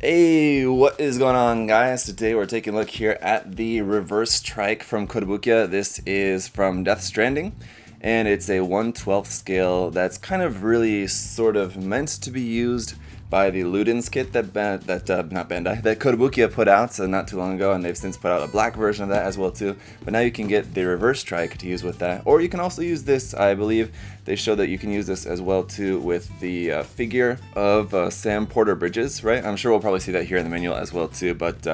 Hey, what is going on, guys? Today we're taking a look here at the Reverse Trike from Kotobukiya. This is from Death Stranding, and it's a 1/12 scale that's kind of really sort of meant to be used by the Ludens kit that Kotobukiya put out not too long ago, and they've since put out a black version of that as well too. But now you can get the Reverse Trike to use with that, or you can also use this. I believe they show that you can use this as well too with the figure of Sam Porter Bridges, right? I'm sure we'll probably see that here in the manual as well too, but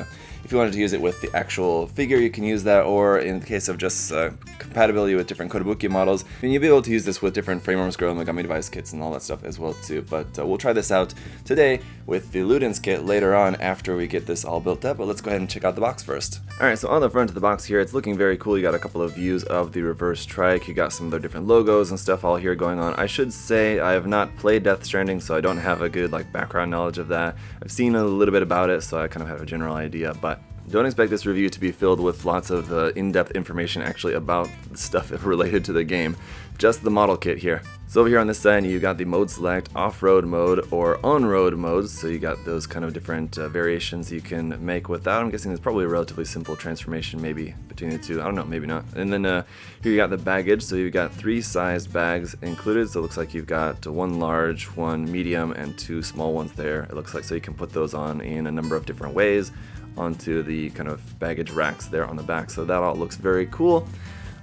if you wanted to use it with the actual figure, you can use that, or in the case of just compatibility with different Kotobukiya models, then you'll be able to use this with different Frameworks Girl and Megami Device kits and all that stuff as well too. But we'll try this out today with the Ludens kit later on after we get this all built up, but let's go ahead and check out the box first. Alright, so on the front of the box here, it's looking very cool. You got a couple of views of the Reverse Trike, you got some of their different logos and stuff all here going on. I should say I have not played Death Stranding, so I don't have a good background knowledge of that. I've seen a little bit about it, so I kind of have a general idea, but don't expect this review to be filled with lots of in-depth information actually about stuff related to the game, just the model kit here. So over here on this side you got the mode select, off-road mode or on-road modes, so you got those kind of different variations you can make with that. I'm guessing it's probably a relatively simple transformation maybe between the two, I don't know, maybe not. And then here you got the baggage, so you've got 3 sized bags included, so it looks like you've got 1 large, 1 medium, and 2 small ones there, it looks like, so you can put those on in a number of different ways onto the kind of baggage racks there on the back, so that all looks very cool.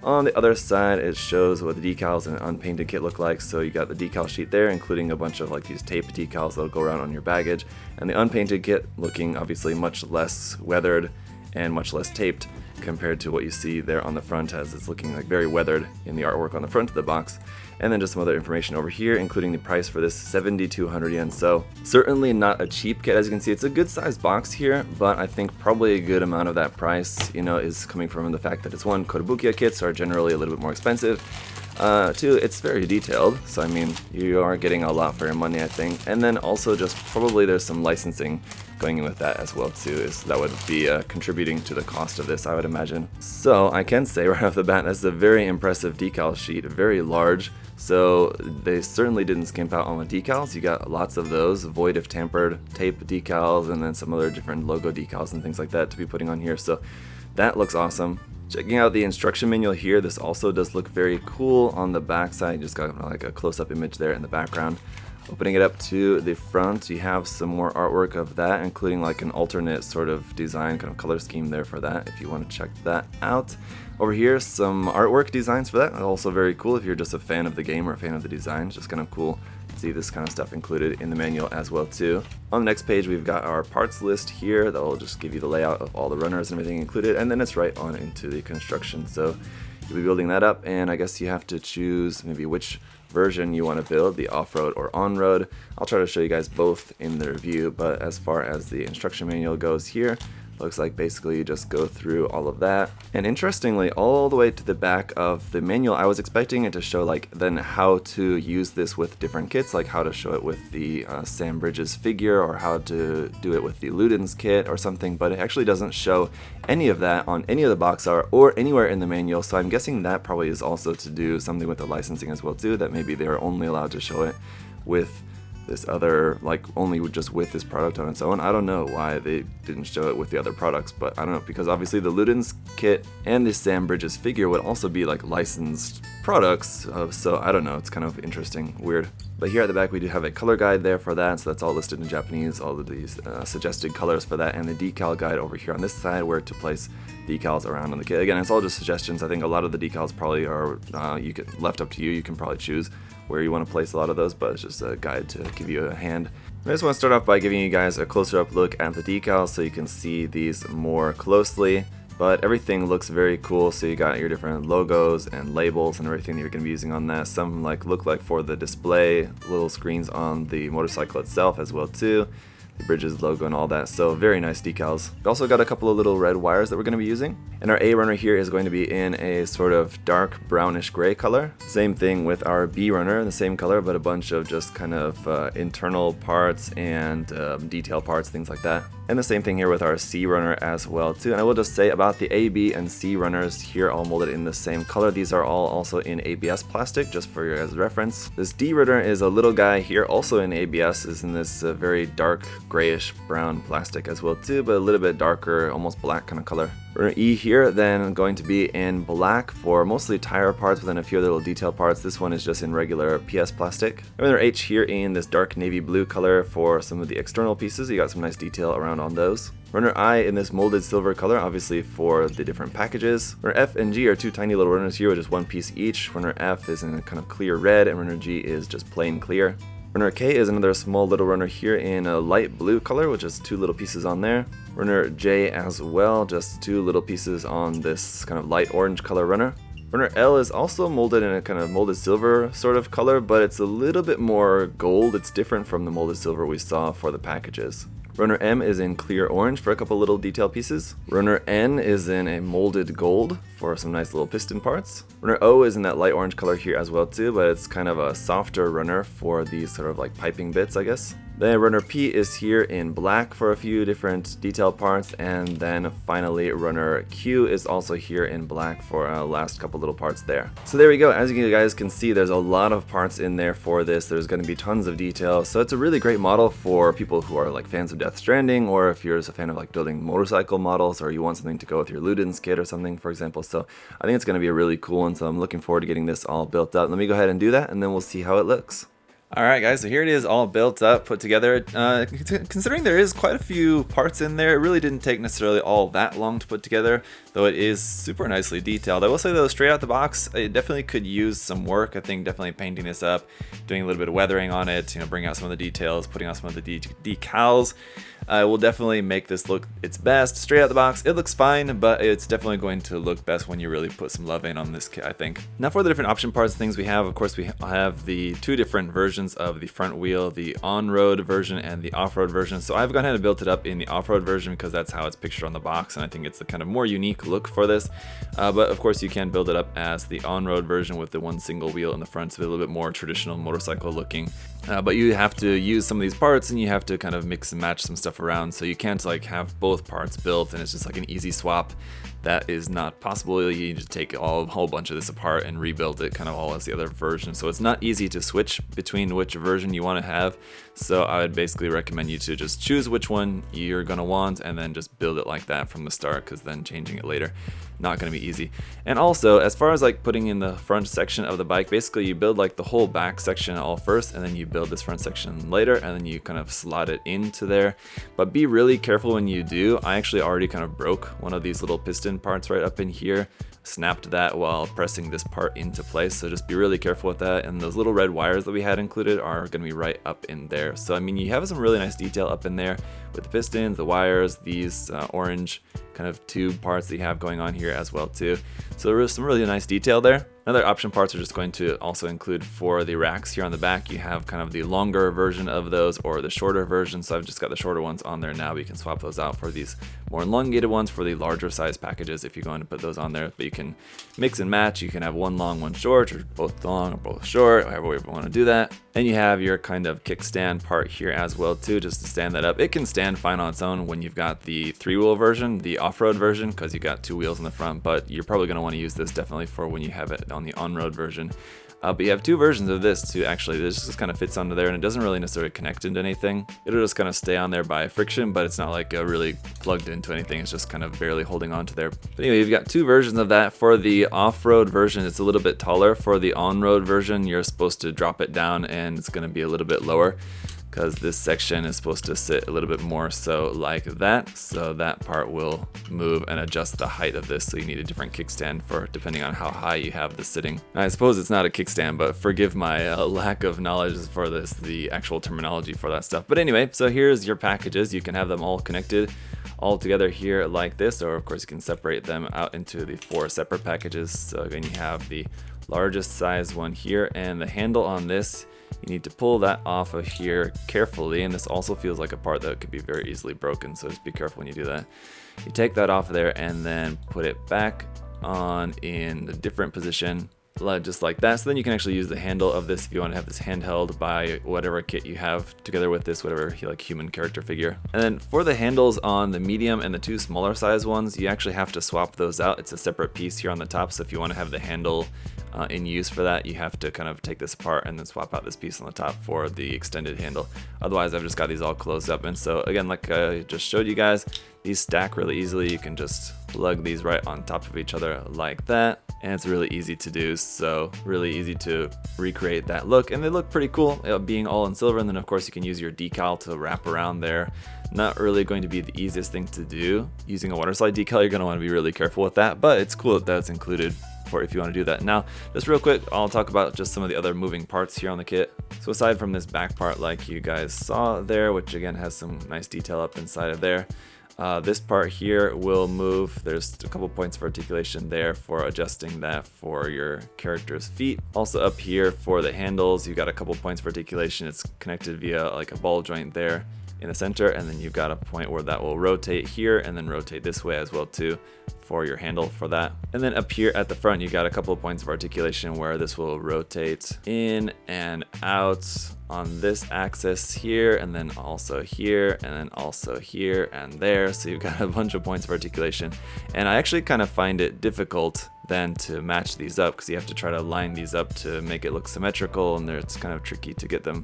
On the other side it shows what the decals and unpainted kit look like, so you got the decal sheet there including a bunch of these tape decals that'll go around on your baggage, and the unpainted kit looking obviously much less weathered and much less taped compared to what you see there on the front, as it's looking very weathered in the artwork on the front of the box. And then just some other information over here, including the price for this, 7,200 yen. So certainly not a cheap kit. As you can see, it's a good sized box here, but I think probably a good amount of that price, is coming from the fact that it's one, Kotobukiya kits are generally a little bit more expensive. 2, it's very detailed, so I mean, you are getting a lot for your money, I think. And then also just probably there's some licensing going in with that as well too, that would be contributing to the cost of this, I would imagine. So I can say right off the bat, that's a very impressive decal sheet, very large. So they certainly didn't skimp out on the decals. You got lots of those, void if tampered tape decals, and then some other different logo decals and things like that to be putting on here. So that looks awesome. Checking out the instruction manual here, this also does look very cool on the back side. You just got a close-up image there in the background. Opening it up to the front, you have some more artwork of that, including an alternate sort of design, kind of color scheme there for that, if you want to check that out. Over here, some artwork designs for that, also very cool if you're just a fan of the game or a fan of the design. Just kind of cool to see this kind of stuff included in the manual as well too. On the next page, we've got our parts list here that will just give you the layout of all the runners and everything included, and then it's right on into the construction. So you'll be building that up, and I guess you have to choose maybe which version you want to build, the off-road or on-road. I'll try to show you guys both in the review, but as far as the instruction manual goes here, looks like basically you just go through all of that. And interestingly, all the way to the back of the manual, I was expecting it to show then how to use this with different kits, like how to show it with the Sam Bridges figure, or how to do it with the Ludens kit or something, but it actually doesn't show any of that on any of the box art or anywhere in the manual. So I'm guessing that probably is also to do something with the licensing as well too, that maybe they're only allowed to show it with this other, only just with this product on its own. I don't know why they didn't show it with the other products, but I don't know, because obviously the Ludens kit and the Sam Bridges figure would also be licensed products, so I don't know, it's kind of interesting, weird. But here at the back we do have a color guide there for that, so that's all listed in Japanese, all of these suggested colors for that, and the decal guide over here on this side where to place decals around on the kit. Again, it's all just suggestions. I think a lot of the decals probably are left up to you. You can probably choose where you want to place a lot of those, but it's just a guide to give you a hand. I just want to start off by giving you guys a closer up look at the decals so you can see these more closely. But everything looks very cool, so you got your different logos and labels and everything that you're going to be using on that. Some look like for the display, little screens on the motorcycle itself as well too. The Bridges logo and all that, so very nice decals. We also got a couple of little red wires that we're going to be using. And our A runner here is going to be in a sort of dark brownish gray color. Same thing with our B runner, the same color, but a bunch of just kind of internal parts and detail parts, things like that. And the same thing here with our C runner as well too. And I will just say about the A, B, and C runners here, all molded in the same color. These are all also in ABS plastic, just for your guys' reference. This D runner is a little guy here, also in ABS, is in this very dark grayish brown plastic as well too, but a little bit darker, almost black kind of color. Runner E here then going to be in black for mostly tire parts, but then a few other little detail parts. This one is just in regular PS plastic. Runner H here in this dark navy blue color for some of the external pieces. You got some nice detail around on those. Runner I in this molded silver color, obviously for the different packages. Runner F and G are two tiny little runners here with just one piece each. Runner F is in a kind of clear red, and runner G is just plain clear. Runner K is another small little runner here in a light blue color with just two little pieces on there. Runner J as well, just two little pieces on this kind of light orange color runner. Runner L is also molded in a kind of molded silver sort of color, but it's a little bit more gold. It's different from the molded silver we saw for the packages. Runner M is in clear orange for a couple little detail pieces. Runner N is in a molded gold for some nice little piston parts. Runner O is in that light orange color here as well too, but it's kind of a softer runner for these sort of like piping bits, I guess. Then runner P is here in black for a few different detail parts, and then finally runner Q is also here in black for last couple little parts there. So there we go. As you guys can see, there's a lot of parts in there for this. There's going to be tons of detail, so it's a really great model for people who are like fans of Death Stranding, or if you're just a fan of like building motorcycle models, or you want something to go with your Ludens kit or something, for example. So I think it's going to be a really cool one, so I'm looking forward to getting this all built up. Let me go ahead and do that, and then we'll see how it looks. Alright guys, so here it is all built up, put together. Considering there is quite a few parts in there, it really didn't take necessarily all that long to put together, though it is super nicely detailed. I will say though, straight out the box, it definitely could use some work. I think definitely painting this up, doing a little bit of weathering on it, bringing out some of the details, putting on some of the decals. Will definitely make this look its best. Straight out the box, it looks fine, but it's definitely going to look best when you really put some love in on this kit, I think. Now for the different option parts and things we have, of course we have the two different versions of the front wheel, the on-road version and the off-road version. So I've gone ahead and built it up in the off-road version because that's how it's pictured on the box, and I think it's the kind of more unique look for this. But of course you can build it up as the on-road version with the one single wheel in the front, so a little bit more traditional motorcycle looking. But you have to use some of these parts, and you have to kind of mix and match some stuff around, so you can't like have both parts built and it's just like an easy swap. That is not possible. You need to take a whole bunch of this apart and rebuild it kind of all as the other version. So it's not easy to switch between which version you want to have. So I would basically recommend you to just choose which one you're going to want and then just build it like that from the start, because then changing it later, not going to be easy. And also, as far as like putting in the front section of the bike, basically you build like the whole back section all first, and then you build this front section later, and then you kind of slot it into there. But be really careful when you do. I actually already kind of broke one of these little piston parts right up in here, snapped that while pressing this part into place, so just be really careful with that. And those little red wires that we had included are going to be right up in there. So I mean, you have some really nice detail up in there with the pistons, the wires, these orange kind of tube parts that you have going on here as well too. So there is some really nice detail there. Other option parts are just going to also include for the racks here on the back. You have kind of the longer version of those or the shorter version. So I've just got the shorter ones on there now. We can swap those out for these more elongated ones for the larger size packages if you're going to put those on there. But you can mix and match. You can have one long, one short, or both long or both short, however you want to do that. And you have your kind of kickstand part here as well too, just to stand that up. It can stand fine on its own when you've got the 3-wheel version, the off-road version, because you got 2 wheels in the front, but you're probably going to want to use this definitely for when you have it on the on-road version. But you have 2 versions of this too. Actually, this just kind of fits onto there, and it doesn't really necessarily connect into anything. It'll just kind of stay on there by friction, but it's not like really plugged into anything. It's just kind of barely holding on to there. But anyway, you've got 2 versions of that. For the off-road version, it's a little bit taller. For the on-road version, you're supposed to drop it down, and it's going to be a little bit lower, because this section is supposed to sit a little bit more so like that. So that part will move and adjust the height of this. So you need a different kickstand for depending on how high you have this sitting. Now, I suppose it's not a kickstand, but forgive my lack of knowledge for this, the actual terminology for that stuff. But anyway, so here's your packages. You can have them all connected all together here like this, or of course you can separate them out into the 4 separate packages. So again, you have the largest size one here, and the handle on this, you need to pull that off of here carefully, and this also feels like a part that could be very easily broken, so just be careful when you do that. You take that off there and then put it back on in a different position, just like that. So then you can actually use the handle of this if you want to have this handheld by whatever kit you have together with this, whatever like human character figure. And then for the handles on the medium and the two smaller size ones, you actually have to swap those out. It's a separate piece here on the top, so if you want to have the handle in use for that, you have to kind of take this apart and then swap out this piece on the top for the extended handle. Otherwise, I've just got these all closed up. And so again, like I just showed you guys, these stack really easily. You can just lug these right on top of each other like that, and it's really easy to do, so really easy to recreate that look, and they look pretty cool being all in silver. And then of course you can use your decal to wrap around there. Not really going to be the easiest thing to do. Using a water slide decal, you're going to want to be really careful with that, but it's cool that that's included for if you want to do that. Now, just real quick, I'll talk about just some of the other moving parts here on the kit. So aside from this back part like you guys saw there, which again has some nice detail up inside of there, this part here will move. There's a couple points of articulation there for adjusting that for your character's feet. Also up here for the handles, you've got a couple points of articulation. It's connected via like a ball joint there in the center, and then you've got a point where that will rotate here and then rotate this way as well too for your handle for that. And then up here at the front, you got a couple of points of articulation where this will rotate in and out on this axis here, and then also here, and then also here and there. So you've got a bunch of points of articulation, and I actually kind of find it difficult then to match these up because you have to try to line these up to make it look symmetrical, and it's kind of tricky to get them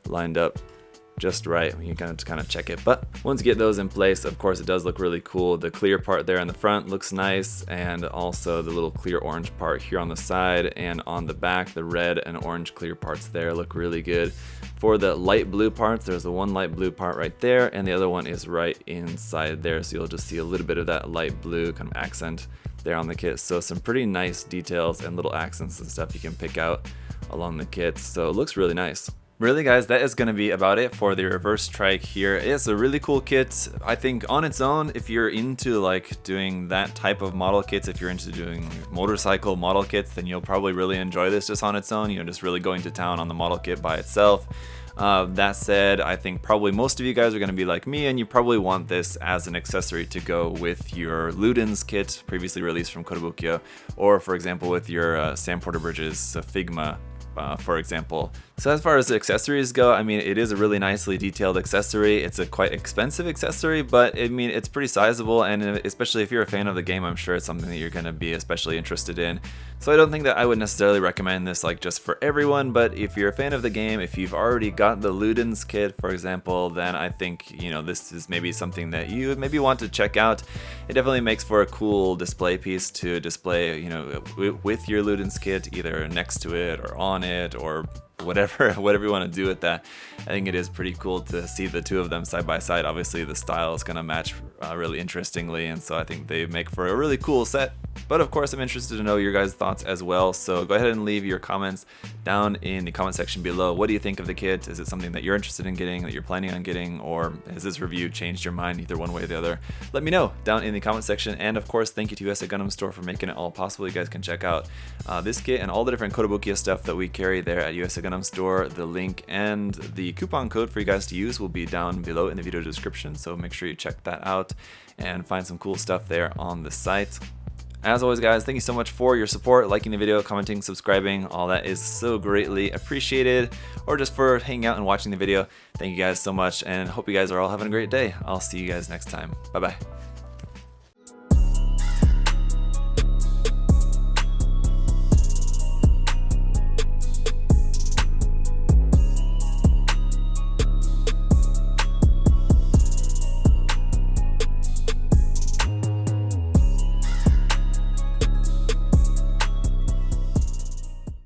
lined up just right. You can kind of check it, but once you get those in place, of course it does look really cool. The clear part there in the front looks nice, and also the little clear orange part here on the side and on the back, the red and orange clear parts there look really good. For the light blue parts, there's the one light blue part right there, and the other one is right inside there, so you'll just see a little bit of that light blue kind of accent there on the kit. So some pretty nice details and little accents and stuff you can pick out along the kit, so it looks really nice. Really guys, that is going to be about it for the Reverse Trike here. It's a really cool kit. I think on its own, if you're into like doing that type of model kits, if you're into doing motorcycle model kits, then you'll probably really enjoy this just on its own, you know, just really going to town on the model kit by itself. That said, I think probably most of you guys are going to be like me, and you probably want this as an accessory to go with your Ludens kit previously released from Kotobukiya, or for example with your Sam Porter Bridges Figma, for example. So as far as the accessories go, I mean, it is a really nicely detailed accessory. It's a quite expensive accessory, but I mean, it's pretty sizable, and especially if you're a fan of the game, I'm sure it's something that you're going to be especially interested in. So I don't think that I would necessarily recommend this like just for everyone, but if you're a fan of the game, if you've already got the Ludens kit, for example, then I think, you know, this is maybe something that you would maybe want to check out. It definitely makes for a cool display piece to display, you know, with your Ludens kit, either next to it or on it or whatever you want to do with that. I think it is pretty cool to see the two of them side by side. Obviously the style is going to match really interestingly, and so I think they make for a really cool set. But of course I'm interested to know your guys' thoughts as well, so go ahead and leave your comments down in the comment section below. What do you think of the kit? Is it something that you're interested in getting, that you're planning on getting, or has this review changed your mind either one way or the other? Let me know down in the comment section. And of course, thank you to USA Gundam Store for making it all possible. You guys can check out this kit and all the different Kotobukiya stuff that we carry there at USA Gundam Store. The link and the coupon code for you guys to use will be down below in the video description, so make sure you check that out and find some cool stuff there on the site. As always guys, thank you so much for your support, liking the video, commenting, subscribing, all that is so greatly appreciated, or just for hanging out and watching the video. Thank you guys so much, and hope you guys are all having a great day. I'll see you guys next time. Bye bye.